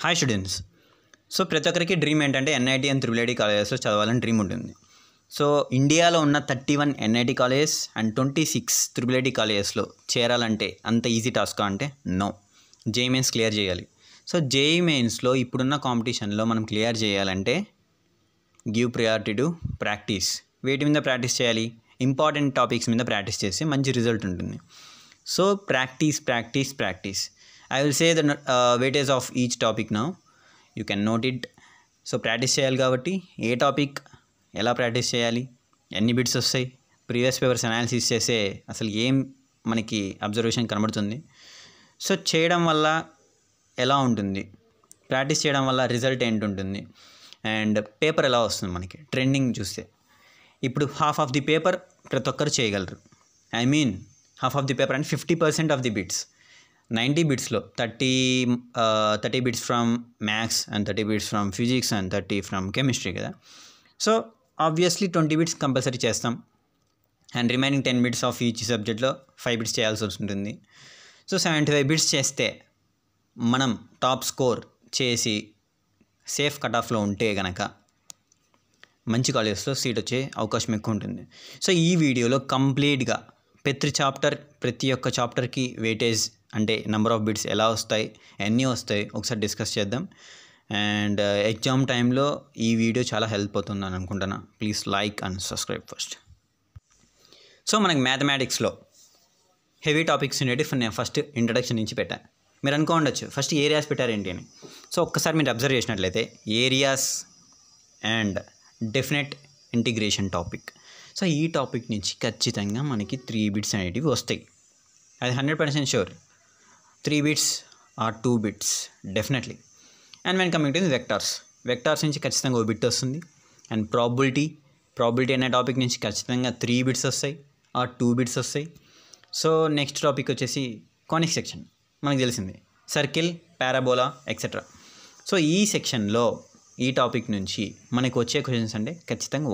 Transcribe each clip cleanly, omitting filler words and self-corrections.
Hi students. So ప్రతి ఒక్కరికి dream ఏంటంటే ఎన్ఐటి అండ్ త్రిబుల్ ఐటీ కాలేజెస్లో చదవాలని డ్రీమ్ ఉంటుంది. సో ఇండియాలో ఉన్న 31 NIT colleges and 26 triple IT కాలేజెస్లో చేరాలంటే అంత ఈజీ టాస్కా అంటే నో. జేఈ మెయిన్స్ క్లియర్ చేయాలి. సో జేఈ మెయిన్స్లో ఇప్పుడున్న కాంపిటీషన్లో మనం క్లియర్ చేయాలంటే గివ్ ప్రియారిటీ టు ప్రాక్టీస్. వేటి మీద ప్రాక్టీస్ చేయాలి? ఇంపార్టెంట్ టాపిక్స్ మీద ప్రాక్టీస్ చేస్తే మంచి రిజల్ట్ ఉంటుంది. So practice. I will say the weightage of each topic now. You can note it. So practice చేయాలి కాబట్టి ఏ టాపిక్ ఎలా ప్రాక్టీస్ చేయాలి, ఎన్ని బిట్స్ వస్తాయి, ప్రీవియస్ పేపర్స్ అనాలిసిస్ చేసే అసలు ఏం మనకి అబ్జర్వేషన్ కనబడుతుంది, సో చేయడం వల్ల ఎలా ఉంటుంది, ప్రాక్టీస్ చేయడం వల్ల రిజల్ట్ ఏంటి ఉంటుంది, అండ్ పేపర్ ఎలా వస్తుంది మనకి ట్రెండింగ్ చూస్తే. ఇప్పుడు హాఫ్ ఆఫ్ ది పేపర్ ప్రతి ఒక్కరు చేయగలరు. I mean half of the paper and 50% of the bits. 90 బిట్స్లో 30 bits from maths and 30 bits from physics and 30 from chemistry కదా. సో ఆబ్వియస్లీ 20 బిట్స్ కంపల్సరీ చేస్తాం and remaining 10 bits of each సబ్జెక్ట్లో 5 bits చేయాల్సి ఉంటుంది. So 75 bits చేస్తే మనం top score చేసి safe cut ఆఫ్లో ఉంటే కనుక మంచి కాలేజెస్లో సీట్ వచ్చే అవకాశం ఎక్కువ ఉంటుంది. సో ఈ వీడియోలో కంప్లీట్గా ప్రతి ఒక్క చాప్టర్కి వెయిటేజ్ అంటే నెంబర్ ఆఫ్ బిట్స్ ఎలా వస్తాయి, ఎన్ని వస్తాయి ఒకసారి డిస్కస్ చేద్దాం. అండ్ ఎగ్జామ్ టైంలో ఈ వీడియో చాలా హెల్ప్ అవుతుందని అనుకుంటున్నా. Please like and subscribe first. So మనకి మ్యాథమెటిక్స్లో హెవీ టాపిక్స్ ఉండేవి. నేను ఫస్ట్ ఇంట్రడక్షన్ నుంచి పెట్టాను. మీరు అనుకోండొచ్చు ఫస్ట్ ఏరియాస్ పెట్టారేంటి అని. సో ఒక్కసారి మీరు అబ్జర్వ్ చేసినట్లయితే areas and definite integration topic. So ఈ టాపిక్ నుంచి ఖచ్చితంగా మనకి 3 బిట్స్ అనేటివి వస్తాయి. అది 100% sure. 3 bits or 2 bits definitely. And when coming to vectors నుంచి ఖచ్చితంగా 1 బిట్ వస్తుంది. అండ్ ప్రాబిలిటీ అనే టాపిక్ నుంచి ఖచ్చితంగా 3 బిట్స్ వస్తాయి ఆర్ 2 బిట్స్ వస్తాయి. సో నెక్స్ట్ టాపిక్ వచ్చేసి కానిక్ సెక్షన్. మనకు తెలిసింది సర్కిల్, పారాబోలా ఎక్సెట్రా. సో ఈ సెక్షన్లో ఈ టాపిక్ నుంచి మనకు వచ్చే క్వశ్చన్స్ అంటే ఖచ్చితంగా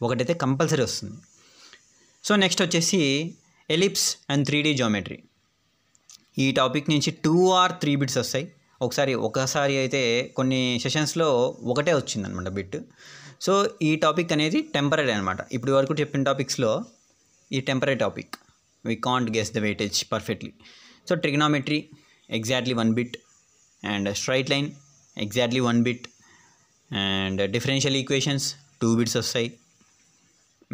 ఒకటైతే కంపల్సరీ వస్తుంది. సో నెక్స్ట్ వచ్చేసి ఎలిప్స్ అండ్ 3D జామెట్రీ. ఈ టాపిక్ నుంచి 2 or 3 బిట్స్ వస్తాయి. ఒకసారి అయితే కొన్ని సెషన్స్లో ఒకటే వచ్చిందనమాట బిట్. సో ఈ టాపిక్ అనేది టెంపరీ అనమాట. ఇప్పుడు వరకు చెప్పిన టాపిక్స్లో ఈ టెంపరీ topic we can't guess the weightage perfectly. So trigonometry exactly 1 bit and straight line exactly 1 bit and differential equations 2 bits వస్తాయి.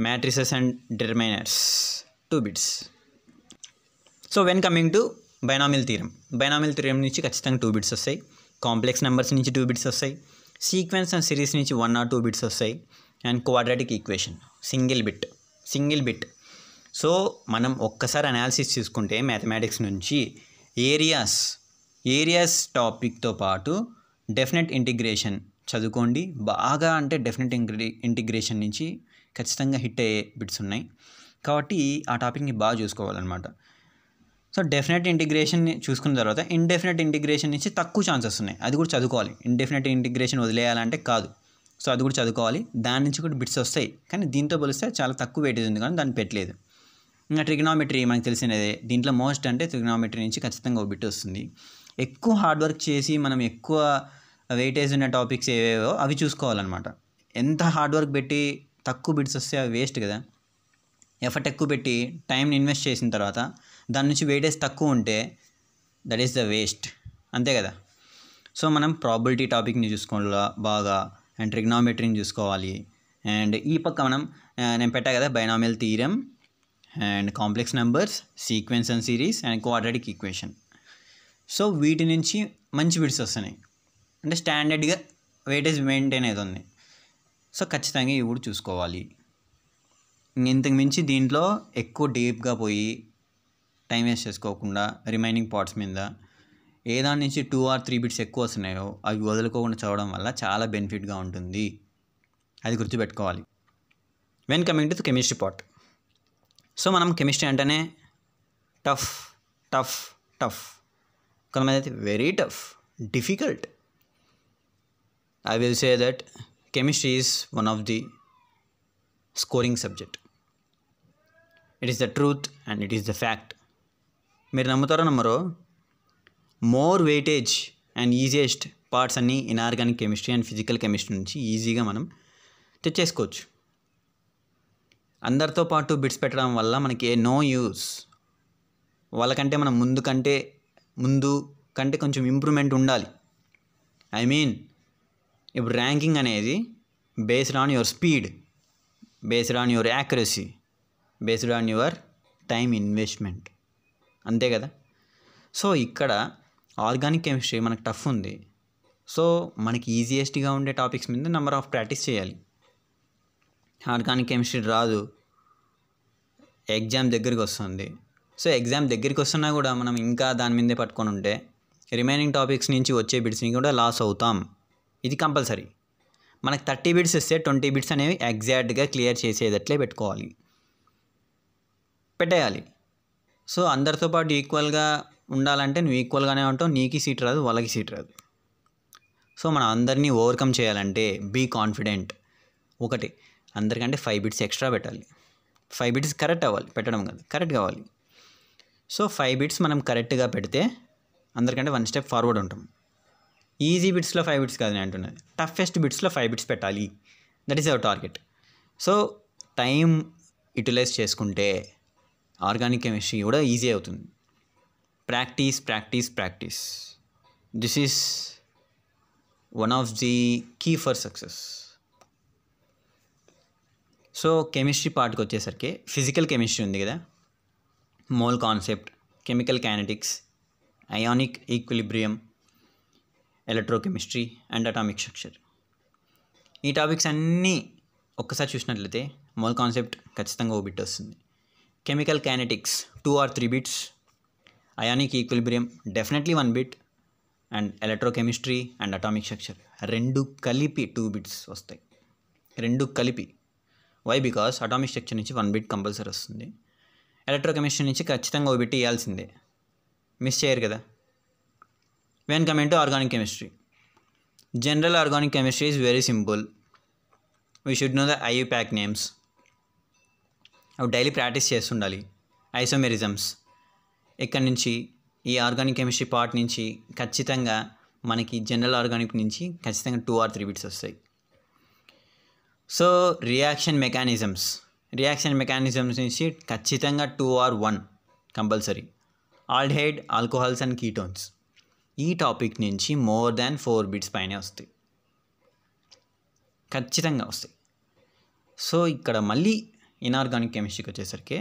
Matrices and determinants 2 bits. So when coming to binomial theorem నుంచి ఖచ్చితంగా 2 బిట్స్ వస్తాయి. Complex numbers నుంచి 2 bits వస్తాయి. Sequence and series నుంచి 1 or 2 bits వస్తాయి. And quadratic equation single bit. So మనం ఒక్కసారి అనాలిసిస్ చూసుకుంటే మ్యాథమెటిక్స్ నుంచి ఏరియాస్ టాపిక్తో పాటు డెఫినెట్ ఇంటిగ్రేషన్ చదువుకోండి బాగా. అంటే డెఫినెట్ ఇంటిగ్రేషన్ నుంచి ఖచ్చితంగా హిట్ అయ్యే బిట్స్ ఉన్నాయి కాబట్టి ఆ టాపిక్ని బాగా చూసుకోవాలన్నమాట. సో డెఫినెట్ ఇంటిగ్రేషన్ని చూసుకున్న తర్వాత ఇండెఫినెట్ ఇంటిగ్రేషన్ నుంచి తక్కువ ఛాన్సెస్ ఉన్నాయి, అది కూడా చదువుకోవాలి. ఇండెఫినెట్ ఇంటిగ్రేషన్ వదిలేయాలంటే కాదు. సో అది కూడా చదువుకోవాలి. దాని నుంచి కూడా బిట్స్ వస్తాయి కానీ దీంతో పోలిస్తే చాలా తక్కువ వెయిటేజ్ ఉంది కానీ దాన్ని పెట్టలేదు. ఇంకా ట్రిగ్నామెట్రీ మనకు తెలిసినదే. దీంట్లో మోస్ట్ అంటే ట్రిగ్నామెట్రీ నుంచి ఖచ్చితంగా 1 బిట్ వస్తుంది. ఎక్కువ హార్డ్ వర్క్ చేసి మనం ఎక్కువ వెయిటేజ్ ఉన్న టాపిక్స్ ఏవేవో అవి చూసుకోవాలన్నమాట. ఎంత హార్డ్ వర్క్ పెట్టి తక్కువ బిట్స్ వస్తే అవి వేస్ట్ కదా. ఎఫర్ట్ ఎక్కువ పెట్టి టైంని ఇన్వెస్ట్ చేసిన తర్వాత దాని నుంచి వెయిటేజ్ తక్కువ ఉంటే దట్ ఈస్ ద వేస్ట్, అంతే కదా. సో మనం ప్రాబిలిటీ టాపిక్ని చూసుకోవాలి బాగా అండ్ ట్రిగ్నామెట్రీని చూసుకోవాలి. అండ్ ఈ పక్క నేను పెట్టా కదా binomial theorem and complex numbers, sequence and series and quadratic equation. So వీటి నుంచి మంచి బిట్స్ వస్తున్నాయి అంటే స్టాండర్డ్గా వెయిటేజ్ మెయింటైన్ అవుతుంది. సో ఖచ్చితంగా ఇవి కూడా చూసుకోవాలి. ఇంతకు మించి దీంట్లో ఎక్కువ డీప్గా పోయి టైం వేస్ట్ చేసుకోకుండా రిమైనింగ్ పార్ట్స్ మీద ఏ దాని నుంచి 2 or 3 బిట్స్ ఎక్కువ వస్తున్నాయో అవి వదులుకోకుండా చదవడం వల్ల చాలా బెనిఫిట్గా ఉంటుంది. అది గుర్తుపెట్టుకోవాలి. When coming to the chemistry part. So మనం కెమిస్ట్రీ అంటేనే టఫ్ కొంతమంది అయితే very tough, difficult. I will say that chemistry is one of the scoring subject. It is the truth and it is the fact. మీరు నమ్ముతారో నమ్మరో, more weightage and easiest parts అన్నీ inorganic chemistry and physical chemistry నుంచి ఈజీగా మనం తెచ్చేసుకోవచ్చు. అందరితో పాటు bits పెట్టడం వల్ల మనకి నో యూస్. వాళ్ళకంటే మనం ముందు కంటే కొంచెం ఇంప్రూవ్మెంట్ ఉండాలి. ఐ మీన్ ఇప్పుడు ర్యాంకింగ్ అనేది based on your speed, based on your accuracy, based on your time investment, అంతే కదా. సో ఇక్కడ ఆర్గానిక్ కెమిస్ట్రీ మనకు టఫ్ ఉంది. సో మనకి ఈజియెస్ట్గా ఉండే టాపిక్స్ మీద నెంబర్ ఆఫ్ ప్రాక్టీస్ చేయాలి. ఆర్గానిక్ కెమిస్ట్రీ రాదు, ఎగ్జామ్ దగ్గరికి వస్తుంది. సో ఎగ్జామ్ దగ్గరికి వస్తున్నా కూడా మనం ఇంకా దాని మీదే పట్టుకొని ఉంటే రిమైనింగ్ టాపిక్స్ నుంచి వచ్చే బిట్స్ని కూడా లాస్ అవుతాం. ఇది కంపల్సరీ. మనకు 30 బిట్స్ ఇస్తే 20 బిట్స్ అనేవి ఎగ్జాక్ట్గా క్లియర్ చేసేటట్లే పెట్టేయాలి. సో అందరితో పాటు ఈక్వల్గా ఉండాలంటే నువ్వు ఈక్వల్గానే ఉంటావు, నీకు సీట్ రాదు, వాళ్ళకి సీట్ రాదు. సో మనం అందరినీ ఓవర్కమ్ చేయాలంటే బీ కాన్ఫిడెంట్. ఒకటి, అందరికంటే 5 బిట్స్ ఎక్స్ట్రా పెట్టాలి. 5 బిట్స్ కరెక్ట్ అవ్వాలి, పెట్టడం కాదు, కరెక్ట్ కావాలి. సో 5 బిట్స్ మనం కరెక్ట్గా పెడితే అందరికంటే 1 స్టెప్ ఫార్వర్డ్ ఉంటాం. ఈజీ బిట్స్లో 5 బిట్స్ కాదు నేను అంటున్నది, టఫెస్ట్ బిట్స్లో 5 బిట్స్ పెట్టాలి. That is our target. So time utilise చేసుకుంటే ఆర్గానిక్ కెమిస్ట్రీ కూడా ఈజీ అవుతుంది. Practice practice practice, this is one of the key for success. So chemistry పార్ట్కి వచ్చేసరికి ఫిజికల్ కెమిస్ట్రీ ఉంది కదా, mole concept, chemical kinetics, ionic equilibrium, electrochemistry and atomic structure. ఈ topics అన్నీ ఒక్కసారి చూసినట్లయితే మోల్ కాన్సెప్ట్ ఖచ్చితంగా ఓ బిట్ వస్తుంది. Chemical kinetics 2 or 3 bits, ionic equilibrium definitely 1 bit, and electrochemistry and atomic structure 2 కలిపి 2 బిట్స్ వస్తాయి. 2 కలిపి. వై? బికాస్ అటామిక్ స్ట్రక్చర్ నుంచి 1 బిట్ కంపల్సరీ వస్తుంది. ఎలక్ట్రోకెమిస్ట్రీ నుంచి ఖచ్చితంగా ఓ బిట్ ఇవ్వాల్సిందే, మిస్ చేయరు కదా. When coming to organic chemistry, general organic chemistry is very simple. We should know the IUPAC names. అవి డైలీ ప్రాక్టీస్ చేస్తుండాలి. ఐసోమెరిజమ్స్, ఇక్కడ నుంచి ఈ ఆర్గానిక్ కెమిస్ట్రీ పార్ట్ నుంచి ఖచ్చితంగా మనకి జనరల్ ఆర్గానిక్ నుంచి ఖచ్చితంగా 2 or 3 బిట్స్ వస్తాయి. సో రియాక్షన్ మెకానిజమ్స్ నుంచి ఖచ్చితంగా 2 or 1 compulsory. Aldehyde, alcohols and ketones, ఈ టాపిక్ నుంచి మోర్ దాన్ 4 బిట్స్ పైనే వస్తాయి, ఖచ్చితంగా వస్తాయి. సో ఇక్కడ మళ్ళీ ఇనార్గానిక్ కెమిస్ట్రీకి వచ్చేసరికి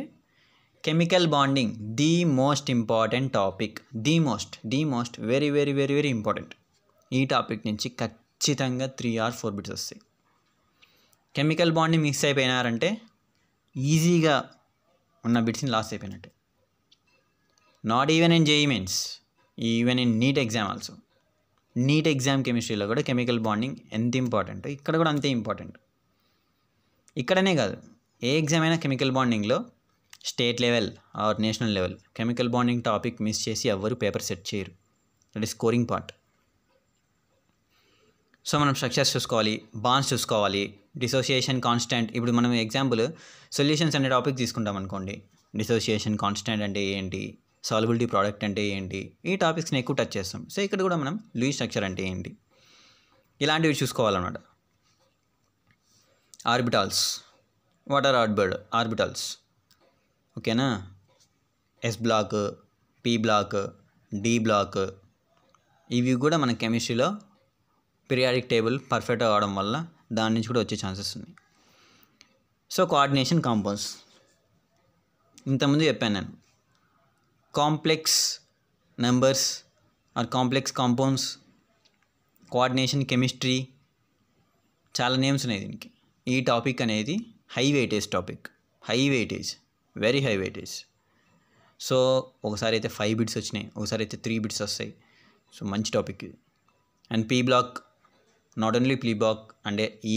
chemical bonding the most important topic, the most very very very very important. ఈ టాపిక్ నుంచి ఖచ్చితంగా 3 or 4 బిట్స్ వస్తాయి. కెమికల్ బాండింగ్ మిక్స్ అయిపోయినారంటే ఈజీగా ఉన్న బిట్స్ని లాస్ అయిపోయినట్టే. Not even in JEE mains, even in NEET exam also. NEET exam కెమిస్ట్రీలో కూడా chemical bonding ఎంత ఇంపార్టెంట్, ఇక్కడ కూడా అంతే ఇంపార్టెంట్. ఇక్కడనే కాదు, ఏ ఎగ్జామ్ అయినా కెమికల్ బాండింగ్లో state level or national level chemical bonding topic miss చేసి ఎవ్వరు పేపర్ సెట్ చేయరు. That is scoring part. So మనం స్ట్రక్చర్స్ చూసుకోవాలి, బాండ్స్ చూసుకోవాలి, డిసోసియేషన్ కాన్స్టెంట్. ఇప్పుడు మనం ఎగ్జాంపుల్ సొల్యూషన్స్ అనే టాపిక్ తీసుకుంటాం అనుకోండి, డిసోసియేషన్ కాన్స్టెంట్ అంటే ఏంటి, సాల్యుబిలిటీ ప్రోడక్ట్ అంటే ఏంటి, ఈ టాపిక్స్ని ఎక్కువ టచ్ చేస్తాం. సో ఇక్కడ కూడా మనం లూయిస్ స్ట్రక్చర్ అంటే ఏంటి, ఇలాంటివి చూసుకోవాలన్నమాట. ఆర్బిటాల్స్, వాట్ ఆర్ ఆర్బిటాల్స్, ఓకేనా. S block, P block, D block, ఇవి కూడా మన కెమిస్ట్రీలో పీరియాడిక్ టేబుల్ పర్ఫెక్ట్ అవ్వడం వల్ల దాని నుంచి కూడా వచ్చే ఛాన్సెస్ ఉన్నాయి. సో కోఆర్డినేషన్ కాంపౌండ్స్, ఇంతకుముందు చెప్పాను నేను. Complex numbers or complex compounds, coordination chemistry, చాలా నేమ్స్ ఉన్నాయి దీనికి. ఈ టాపిక్ అనేది high weightage topic, very high weightage. So ఒకసారి అయితే 5 బిట్స్ వచ్చినాయి, ఒకసారి అయితే 3 బిట్స్ వస్తాయి. సో మంచి టాపిక్ ఇది. And P block, not only P block అంటే ఈ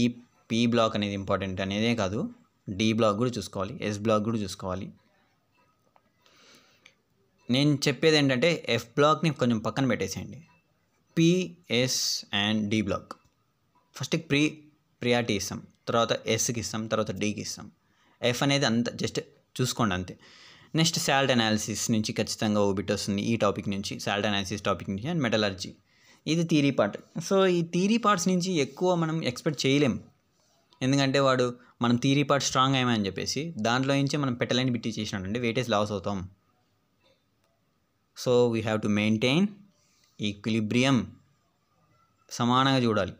పీ బ్లాక్ అనేది ఇంపార్టెంట్ అనేదే కాదు, డి బ్లాక్ కూడా చూసుకోవాలి, ఎస్ బ్లాక్ కూడా చూసుకోవాలి. నేను చెప్పేది ఏంటంటే ఎఫ్ బ్లాక్ని కొంచెం పక్కన పెట్టేసేయండి. P S and D block first priority ఇస్తాం, తర్వాత ఎస్కి ఇస్తాం, తర్వాత డికి ఇస్తాం. ఎఫ్ అనేది అంత జస్ట్ చూసుకోండి అంతే. నెక్స్ట్ సాల్ట్ అనాలిసిస్ నుంచి ఖచ్చితంగా ఓ బిట్ వస్తుంది ఈ టాపిక్ నుంచి, సాల్ట్ అనాలిసిస్ టాపిక్ నుంచి. అండ్ మెటలర్జీ, ఇది థియరీ పార్ట్. సో ఈ థియరీ పార్ట్స్ నుంచి ఎక్కువ మనం ఎక్స్పెక్ట్ చేయలేం, ఎందుకంటే వాడు మనం థియరీ పార్ట్ స్ట్రాంగ్ అయ్యామని చెప్పేసి దాంట్లో నుంచే మనం పెట్టలేని బిట్టి చేసినాడంటే వెయిటేజ్ లాస్ అవుతాం. So we have to maintain equilibrium, సమానంగా చూడాలి.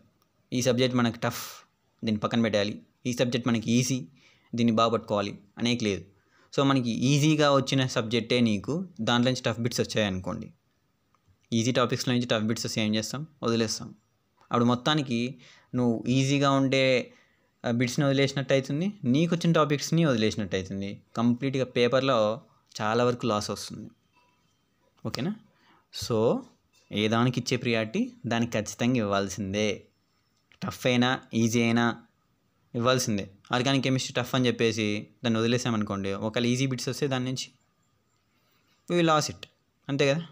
ఈ సబ్జెక్ట్ మనకు టఫ్, దీన్ని పక్కన పెట్టాలి, ఈ సబ్జెక్ట్ మనకి ఈజీ, దీన్ని బాగా పట్టుకోవాలి అనేక లేదు. సో మనకి ఈజీగా వచ్చిన సబ్జెక్టే నీకు దాంట్లో నుంచి టఫ్ బిట్స్ వచ్చాయనుకోండి, ఈజీ టాపిక్స్లో నుంచి టఫ్ బిట్స్ వస్తే ఏం చేస్తాం, వదిలేస్తాం. అప్పుడు మొత్తానికి నువ్వు ఈజీగా ఉండే బిట్స్ని వదిలేసినట్టు అవుతుంది, నీకు వచ్చిన టాపిక్స్ని వదిలేసినట్టు అవుతుంది. కంప్లీట్గా పేపర్లో చాలా వరకు లాస్ వస్తుంది. ఓకేనా? సో ఏ దానికి ఇచ్చే ప్రియారిటీ దానికి ఖచ్చితంగా ఇవ్వాల్సిందే. టఫ్ అయినా ఈజీ అయినా ఇవ్వాల్సిందే. ఆర్గానిక్ కెమిస్ట్రీ టఫ్ అని చెప్పేసి దాన్ని వదిలేసామనుకోండి, ఒకవేళ ఈజీ బిట్స్ వస్తే దాని నుంచి వీ లాస్ ఇట్, అంతే కదా.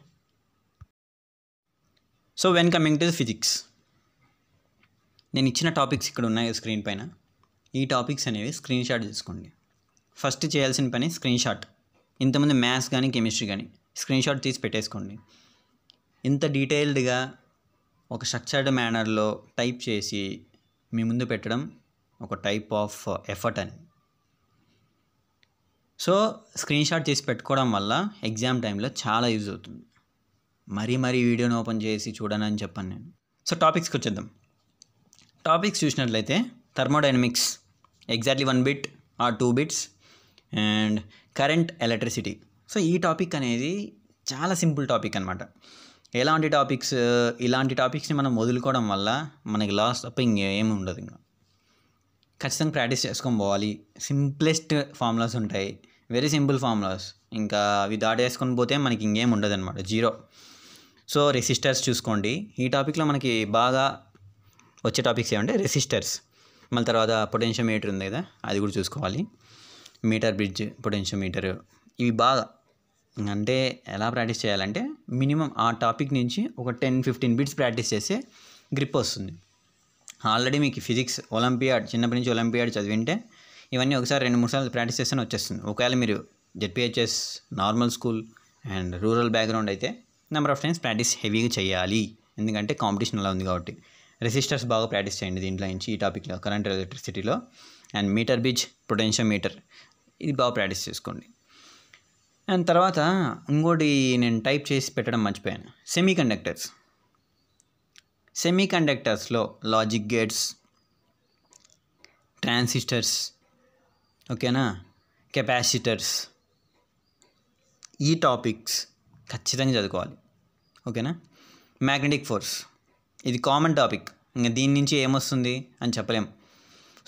So when coming to physics, నేను ఇచ్చిన టాపిక్స్ ఇక్కడ ఉన్నాయి స్క్రీన్ పైన. ఈ టాపిక్స్ అనేవి స్క్రీన్ షాట్ తీసుకోండి. ఫస్ట్ చేయాల్సిన పని స్క్రీన్ షాట్. ఇంతకుముందు మ్యాథ్స్ కానీ కెమిస్ట్రీ కానీ స్క్రీన్ షాట్ తీసి పెట్టేసుకోండి. ఇంత డీటెయిల్డ్గా ఒక స్ట్రక్చర్డ్ మేనర్లో టైప్ చేసి మీ ముందు పెట్టడం ఒక టైప్ ఆఫ్ ఎఫర్ట్ అని. సో స్క్రీన్ షాట్ తీసి పెట్టుకోవడం వల్ల ఎగ్జామ్ టైంలో చాలా యూజ్ అవుతుంది. మరీ వీడియోని ఓపెన్ చేసి చూడనని చెప్పాను నేను. సో టాపిక్స్కి వచ్చేద్దాం. టాపిక్స్ చూసినట్లయితే thermodynamics exactly 1 bit are 2 bits and current electricity. So ఈ టాపిక్ అనేది చాలా సింపుల్ టాపిక్ అనమాట. ఇలాంటి టాపిక్స్ని మనం వదులుకోవడం వల్ల మనకి లాస్ తప్ప ఇంకేమి ఉండదు. ఇంకా ఖచ్చితంగా ప్రాక్టీస్ చేసుకొని పోవాలి. సింప్లెస్ట్ ఫార్ములాస్ ఉంటాయి, వెరీ సింపుల్ ఫార్ములాస్. ఇంకా అవి దాటేసుకొని పోతే మనకి ఇంకేం ఉండదు అనమాట, జీరో. సో రెసిస్టర్స్ చూసుకోండి. ఈ టాపిక్లో మనకి బాగా వచ్చే టాపిక్స్ ఏమంటే రెసిస్టర్స్, మళ్ళీ తర్వాత పొటెన్షియోమీటర్ ఉంది కదా, అది కూడా చూసుకోవాలి. మీటర్ బ్రిడ్జ్, పొటెన్షియోమీటర్, ఇవి బాగా అంటే ఎలా ప్రాక్టీస్ చేయాలంటే మినిమం ఆ టాపిక్ నుంచి ఒక 10-15 బిట్స్ ప్రాక్టీస్ చేస్తే గ్రిప్ వస్తుంది. ఆల్రెడీ మీకు ఫిజిక్స్ ఒలింపియాడ్, చిన్నప్పటి నుంచి ఒలింపియాడ్ చదివింటే ఇవన్నీ ఒకసారి 2-3 సార్లు ప్రాక్టీస్ చేస్తేనే వచ్చేస్తుంది. ఒకవేళ మీరు ZPHS, normal school and rural background అయితే నెంబర్ ఆఫ్ టైమ్స్ ప్రాక్టీస్ హెవీగా చేయాలి, ఎందుకంటే కాంపిటీషన్ అలా ఉంది కాబట్టి. రెసిస్టర్స్ బాగా ప్రాక్టీస్ చేయండి దీంట్లో నుంచి, ఈ టాపిక్లో కరెంట్ ఎలక్ట్రిసిటీలో. అండ్ మీటర్ బ్రిడ్జ్, పొటెన్షియోమీటర్, ఇది బాగా ప్రాక్టీస్ చేసుకోండి. అండ్ తర్వాత ఇంకోటి నేను టైప్ చేసి పెట్టడం మర్చిపోయాను, సెమీకండక్టర్స్లో లాజిక్ గేట్స్, ట్రాన్సిస్టర్స్, ఓకేనా, కెపాసిటర్స్, ఈ టాపిక్స్ ఖచ్చితంగా చదువుకోవాలి. ఓకేనా. మ్యాగ్నెటిక్ ఫోర్స్, ఇది కామన్ టాపిక్, ఇంకా దీని నుంచి ఏమొస్తుంది అని చెప్పలేం.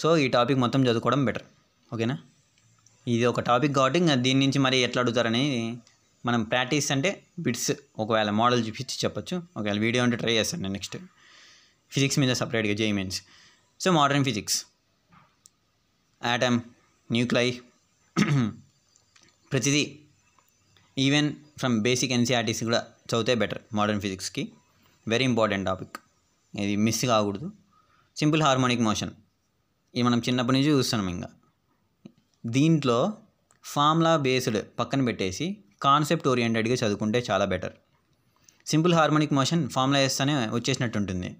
సో ఈ టాపిక్ మొత్తం చదువుకోవడం బెటర్. ఓకేనా. ఇది ఒక టాపిక్ కాబట్టి ఇంకా దీని నుంచి మరి ఎట్లా అడుగుతారని మనం ప్రాక్టీస్ అంటే బిట్స్ ఒకవేళ మోడల్ చూపించి చెప్పొచ్చు. ఒకవేళ వీడియో అంటే ట్రై చేస్తాను నేను నెక్స్ట్ ఫిజిక్స్ మీద సపరేట్గా JEE mains. So modern physics, atom, nuclei, ప్రతిదీ ఈవెన్ ఫ్రమ్ బేసిక్ ఎన్సీఆర్టీసీ కూడా చదివితే బెటర్. మోడర్న్ ఫిజిక్స్కి వెరీ ఇంపార్టెంట్ టాపిక్, ఇది మిస్ కాకూడదు. సింపుల్ హార్మోనిక్ మోషన్, ఇది మనం చిన్నప్పటి నుంచి చూస్తున్నాం. ఇంకా దీంట్లో ఫార్ములా బేస్డ్ పక్కన పెట్టేసి కాన్సెప్ట్ ఓరియంటెడ్గా చదువుకుంటే చాలా better. Simple harmonic motion formula వేస్తేనే వచ్చేసినట్టు ఉంటుంది,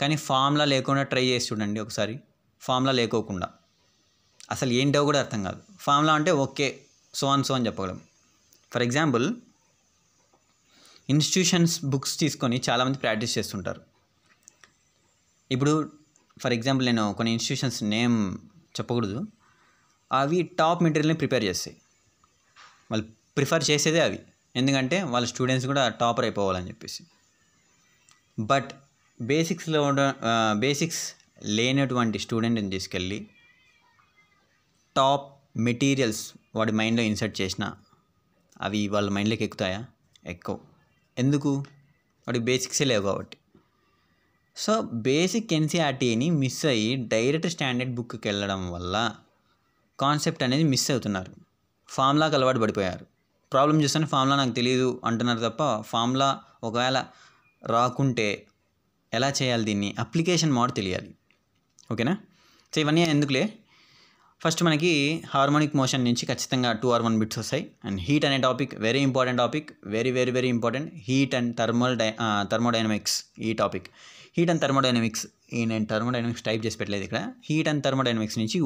కానీ ఫార్ములా లేకుండా ట్రై చేసి చూడండి ఒకసారి. ఫార్ములా లేకోకుండా అసలు ఏంటో కూడా అర్థం కాదు. ఫార్ములా అంటే ఓకే సో అని చెప్పగలం. ఫర్ ఎగ్జాంపుల్ ఇన్స్టిట్యూషన్స్ బుక్స్ తీసుకొని చాలామంది ప్రాక్టీస్ చేస్తుంటారు. ఇప్పుడు ఫర్ ఎగ్జాంపుల్ నేను కొన్ని ఇన్స్టిట్యూషన్స్ నేమ్ చెప్పకూడదు, అవి టాప్ మెటీరియల్ని ప్రిపేర్ చేస్తాయి. వాళ్ళు ప్రిఫర్ చేసేదే అవి, ఎందుకంటే వాళ్ళ స్టూడెంట్స్ కూడా టాపర్ అయిపోవాలని చెప్పేసి. బట్ బేసిక్స్ లేనటువంటి స్టూడెంట్ని తీసుకెళ్ళి టాప్ మెటీరియల్స్ వాడి మైండ్లో ఇన్సర్ట్ చేసినా అవి వాళ్ళ మైండ్లోకి ఎక్కుతాయా? ఎక్కువ. ఎందుకు? వాడికి బేసిక్సే లేవు కాబట్టి. సో బేసిక్ ఎన్సీఆర్టీని మిస్ అయ్యి డైరెక్ట్ స్టాండర్డ్ బుక్కి వెళ్ళడం వల్ల కాన్సెప్ట్ అనేది మిస్ అవుతున్నారు. ఫార్ములాకి అలవాటు పడిపోయారు. ప్రాబ్లం చూస్తేనే ఫార్ములా నాకు తెలియదు అంటున్నారు తప్ప, ఫార్ములా ఒకవేళ రాకుంటే ఎలా చేయాలి, దీన్ని అప్లికేషన్ మోడ్ తెలియాలి. ఓకేనా. సో ఇవన్నీ ఎందుకులే, ఫస్ట్ మనకి హార్మోనిక్ మోషన్ నుంచి ఖచ్చితంగా 2R1 బిట్స్ వస్తాయి. అండ్ హీట్ అనే topic very important topic, very important. Heat and thermodynamics ఈ టాపిక్. హీట్ అండ్ థర్మోడైనమిక్స్ నేను థర్మోడైనమిక్స్ టైప్ చేసి పెట్టలేదు ఇక్కడ. హీట్ అండ్ థర్మోడైనమిక్స్ నుంచి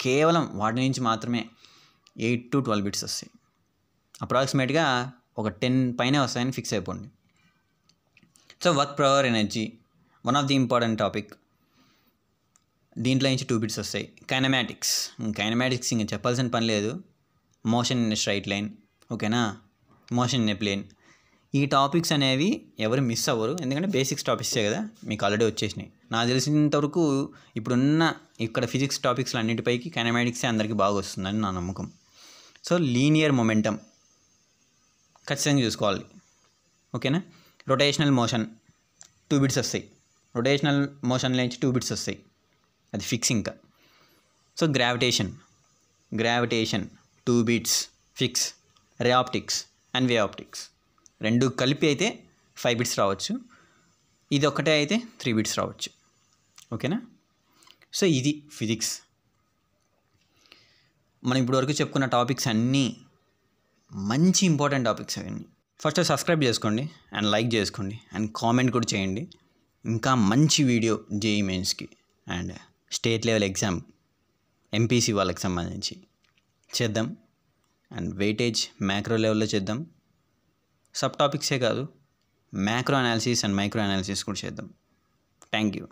కేవలం వాటి నుంచి మాత్రమే 8 to 12 బిట్స్ వస్తాయి. అప్రాక్సిమేట్గా ఒక 10 పైనే వస్తాయని ఫిక్స్ అయిపోండి. So work per our energy one of the important topic. దీంట్లో నుంచి 2 బిట్స్ వస్తాయి. కైనమాటిక్స్ ఇంకా చెప్పాల్సిన పని లేదు. మోషన్ ఇన్ స్ట్రైట్ లైన్, ఓకేనా, మోషన్ ఇన్ ఏ ప్లేన్. ఈ టాపిక్స్ అనేవి ఎవరు మిస్ అవ్వరు, ఎందుకంటే బేసిక్స్ టాపిక్సే కదా, మీకు ఆల్రెడీ వచ్చేసినాయి. నాకు తెలిసినంతవరకు ఇప్పుడున్న ఇక్కడ ఫిజిక్స్ టాపిక్స్లో అన్నిటిపైకి కైనమాటిక్సే అందరికీ బాగా వస్తుందని నా నమ్మకం. సో లీనియర్ మొమెంటం ఖచ్చితంగా చూసుకోవాలి, ఓకేనా. రొటేషనల్ మోషన్ 2 బిట్స్ వస్తాయి. రొటేషనల్ మోషన్లో నుంచి 2 బిట్స్ వస్తాయి, అది ఫిక్స్ ఇంకా. So gravitation 2 bits fix. Ray optics and way optics రెండు కలిపి అయితే 5 బిట్స్ రావచ్చు, ఇది ఒక్కటే అయితే 3 బిట్స్ రావచ్చు, ఓకేనా. సో ఇది ఫిజిక్స్. మనం ఇప్పటివరకు చెప్పుకున్న టాపిక్స్ అన్నీ మంచి ఇంపార్టెంట్ టాపిక్స్ అవన్నీ. ఫస్ట్ సబ్స్క్రైబ్ చేసుకోండి అండ్ లైక్ చేసుకోండి అండ్ కామెంట్ కూడా చేయండి. ఇంకా మంచి వీడియో జేఈఈ మెయిన్స్కి and state level exam MPC వాళ్ళకి సంబంధించి చేద్దాం. అండ్ వెయిటేజ్ మ్యాక్రో లెవెల్లో చేద్దాం. సబ్ టాపిక్సే కాదు, macro analysis and micro analysis కూడా చేద్దాం. Thank you.